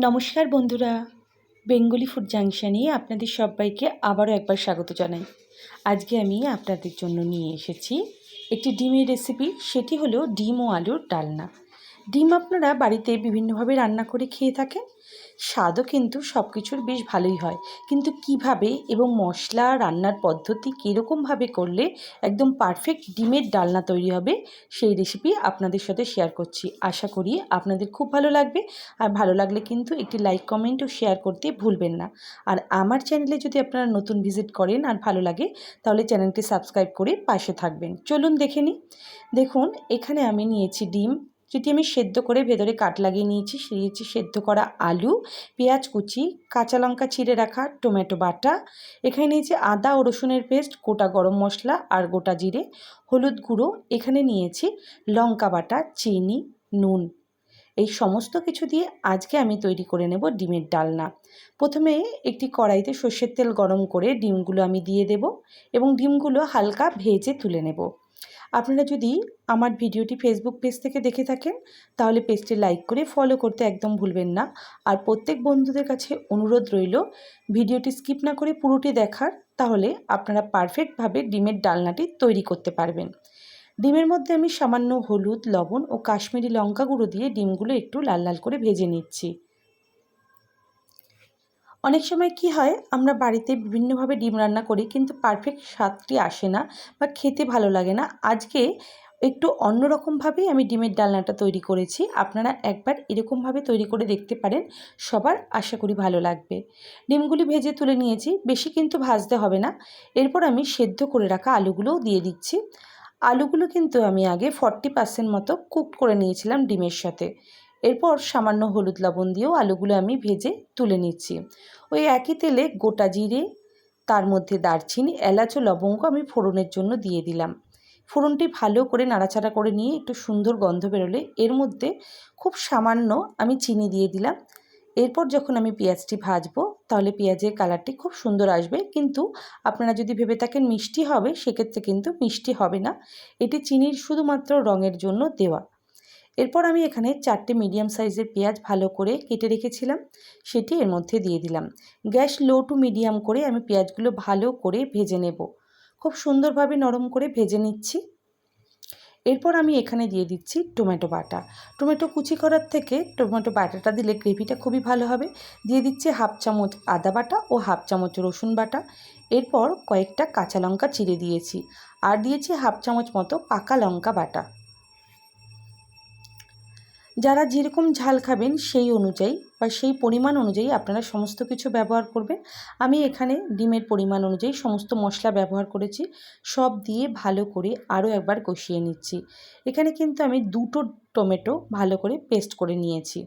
নমস্কার বন্ধুরা, Bengali food জাংশনে আপনাদের সবাইকে আবারও একবার স্বাগত জানাই। আজকে আমি আপনাদের জন্য নিয়ে এসেছি একটি ডিমের রেসিপি। সেটি হলো ডিম ও আলুর ডালনা। ডিম আপনারা বাড়িতে বিভিন্নভাবে রান্না করে খেয়ে থাকেন, স্বাদও কিন্তু সব কিছুর বেশ ভালোই হয়। কিন্তু কিভাবে এবং মশলা রান্নার পদ্ধতি কীরকমভাবে করলে একদম পারফেক্ট ডিমের ডালনা তৈরি হবে, সেই রেসিপি আপনাদের সাথে শেয়ার করছি। আশা করি আপনাদের খুব ভালো লাগবে। আর ভালো লাগলে কিন্তু একটি লাইক, কমেন্ট ও শেয়ার করতে ভুলবেন না। আর আমার চ্যানেলে যদি আপনারা নতুন ভিজিট করেন আর ভালো লাগে, তাহলে চ্যানেলটি সাবস্ক্রাইব করে পাশে থাকবেন। চলুন দেখে নিই। দেখুন, এখানে আমি নিয়েছি ডিম, যেটি আমি সেদ্ধ করে ভেতরে কাট লাগিয়ে নিয়েছি। নিয়েছি সেদ্ধ করা আলু, পেঁয়াজ কুচি, কাঁচা লঙ্কা চিড়ে রাখা, টমেটো বাটা, এখানে নিয়েছি আদা ও রসুনের পেস্ট, গোটা গরম মশলা আর গোটা জিরে, হলুদ গুঁড়ো, এখানে নিয়েছি লঙ্কা বাটা, চিনি, নুন। এই সমস্ত কিছু দিয়ে আজকে আমি তৈরি করে নেব ডিমের ডালনা। প্রথমে একটি কড়াইতে সর্ষের তেল গরম করে ডিমগুলো আমি দিয়ে দেব এবং ডিমগুলো হালকা ভেজে তুলে নেব। আপনারা যদি আমার ভিডিওটি ফেসবুক পেজ থেকে দেখে থাকেন, তাহলে পেজটি লাইক করে ফলো করতে একদম ভুলবেন না। আর প্রত্যেক বন্ধুদের কাছে অনুরোধ রইল ভিডিওটি স্কিপ না করে পুরোটি দেখার, তাহলে আপনারা পারফেক্টভাবে ডিমের ডালনাটি তৈরি করতে পারবেন। ডিমের মধ্যে আমি সামান্য হলুদ, লবণ ও কাশ্মীরি লঙ্কা গুঁড়ো দিয়ে ডিমগুলো একটু লাল লাল করে ভেজে নিচ্ছি। অনেক সময় কি হয়, আমরা বাড়িতে বিভিন্নভাবে ডিম রান্না করি, কিন্তু পারফেক্ট স্বাদটি আসে না বা খেতে ভালো লাগে না। আজকে একটু অন্যরকমভাবেই আমি ডিমের ডালনাটা তৈরি করেছি। আপনারা একবার এরকমভাবে তৈরি করে দেখতে পারেন, সবার আশা করি ভালো লাগবে। ডিমগুলি ভেজে তুলে নিয়েছি, বেশি কিন্তু ভাজতে হবে না। এরপর আমি সেদ্ধ করে রাখা আলুগুলোও দিয়ে দিচ্ছি। আলুগুলো কিন্তু আমি আগে 40% মতো কুক করে নিয়েছিলাম ডিমের সাথে। এরপর সামান্য হলুদ লবণ দিয়েও আলুগুলো আমি ভেজে তুলে নিচ্ছি। ওই একই তেলে গোটা জিরে, তার মধ্যে দারচিনি, এলাচ ও লবঙ্গ আমি ফোড়নের জন্য দিয়ে দিলাম। ফোড়নটি ভালো করে নাড়াচাড়া করে নিয়ে একটু সুন্দর গন্ধ বেরোলে এর মধ্যে খুব সামান্য আমি চিনি দিয়ে দিলাম। এরপর যখন আমি পেঁয়াজটি ভাজবো, তাহলে পেঁয়াজের কালারটি খুব সুন্দর আসবে। কিন্তু আপনারা যদি ভেবে থাকেন মিষ্টি হবে, সেক্ষেত্রে কিন্তু মিষ্টি হবে না। এটি চিনির শুধুমাত্র রঙের জন্য দেওয়া। এরপর আমি এখানে 4টে মিডিয়াম সাইজের পেঁয়াজ ভালো করে কেটে রেখেছিলাম, সেটি এর মধ্যে দিয়ে দিলাম। গ্যাস লো টু মিডিয়াম করে আমি পেঁয়াজগুলো ভালো করে ভেজে নেব। খুব সুন্দরভাবে নরম করে ভেজে নিচ্ছি। এরপর আমি এখানে দিয়ে দিচ্ছি টমেটো বাটা। টমেটো কুচি করার থেকে টমেটো বাটাটা দিলে গ্রেভিটা খুবই ভালো হবে। দিয়ে দিচ্ছি হাফ চামচ আদা বাটা ও হাফ চামচ রসুন বাটা। এরপর কয়েকটা কাঁচা লঙ্কা চিড়ে দিয়েছি আর দিয়েছি হাফ চামচ মতো পাকা লঙ্কা বাটা। যারা যেরকম ঝাল খাবেন সেই অনুযায়ী বা সেই পরিমাণ অনুযায়ী আপনারা সমস্ত কিছু ব্যবহার করবেন। আমি এখানে ডিমের পরিমাণ অনুযায়ী সমস্ত মশলা ব্যবহার করেছি। সব দিয়ে ভালো করে আরও একবার কষিয়ে নিচ্ছি। এখানে কিন্তু আমি 2টো টমেটো ভালো করে পেস্ট করে নিয়েছি।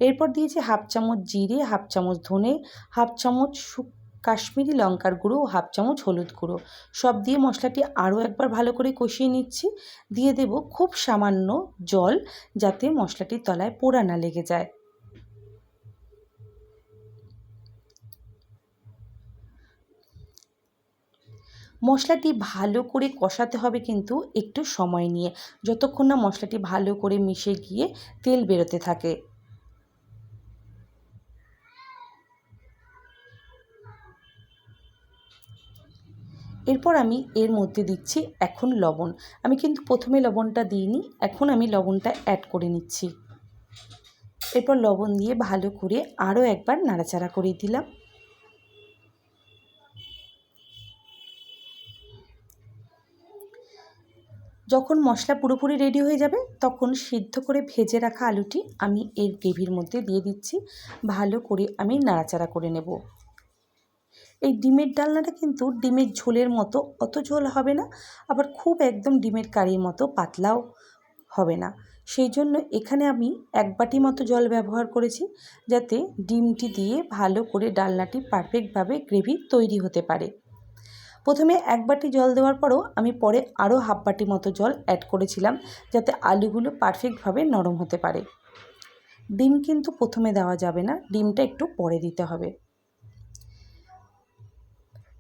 এরপর দিয়েছি হাফ চামচ জিরে, হাফ চামচ ধনে, হাফ চামচ কাশ্মীরি লঙ্কার গুঁড়ো ও হাফ চামচ হলুদ গুঁড়ো। সব দিয়ে মশলাটি আরও একবার ভালো করে কষিয়ে নিচ্ছি। দিয়ে দেব খুব সামান্য জল, যাতে মশলাটির তলায় পোড়া না লেগে যায়। মশলাটি ভালো করে কষাতে হবে, কিন্তু একটু সময় নিয়ে, যতক্ষণ না মশলাটি ভালো করে মিশে গিয়ে তেল বেরোতে থাকে। এরপর আমি এর মধ্যে দিচ্ছি এখন লবণ। আমি কিন্তু প্রথমে লবণটা দিইনি, এখন আমি লবণটা অ্যাড করে নিচ্ছি। এরপর লবণ দিয়ে ভালো করে আরও একবার নাড়াচাড়া করে দিলাম। যখন মশলা পুরোপুরি রেডি হয়ে যাবে, তখন সিদ্ধ করে ভেজে রাখা আলুটি আমি এর গ্রেভির মধ্যে দিয়ে দিচ্ছি। ভালো করে আমি নাড়াচাড়া করে নেব। এই ডিমের ডালনাটা কিন্তু ডিমের ঝোলের মতো অত ঝোল হবে না, আবার খুব একদম ডিমের কারির মতো পাতলাও হবে না। সেই জন্য এখানে আমি 1 বাটি মতো জল ব্যবহার করেছি, যাতে ডিমটি দিয়ে ভালো করে ডালনাটি পারফেক্টভাবে গ্রেভি তৈরি হতে পারে। প্রথমে 1 বাটি জল দেওয়ার পরও আমি পরে আরও হাফ বাটি মতো জল অ্যাড করেছিলাম, যাতে আলুগুলো পারফেক্টভাবে নরম হতে পারে। ডিম কিন্তু প্রথমে দেওয়া যাবে না, ডিমটা একটু পরে দিতে হবে।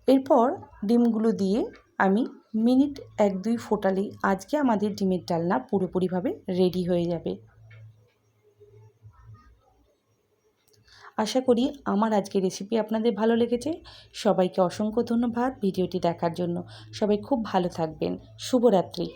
এরপর ডিমগুলো দিয়ে আমি মিনিট 1-2 ফোটালেই আজকে আমাদের ডিমের ডালনা পুরোপুরিভাবে রেডি হয়ে যাবে। আশা করি আমার আজকের রেসিপি আপনাদের ভালো লেগেছে। সবাইকে অসংখ্য ধন্যবাদ ভিডিওটি দেখার জন্য। সবাই খুব ভালো থাকবেন। শুভরাত্রি।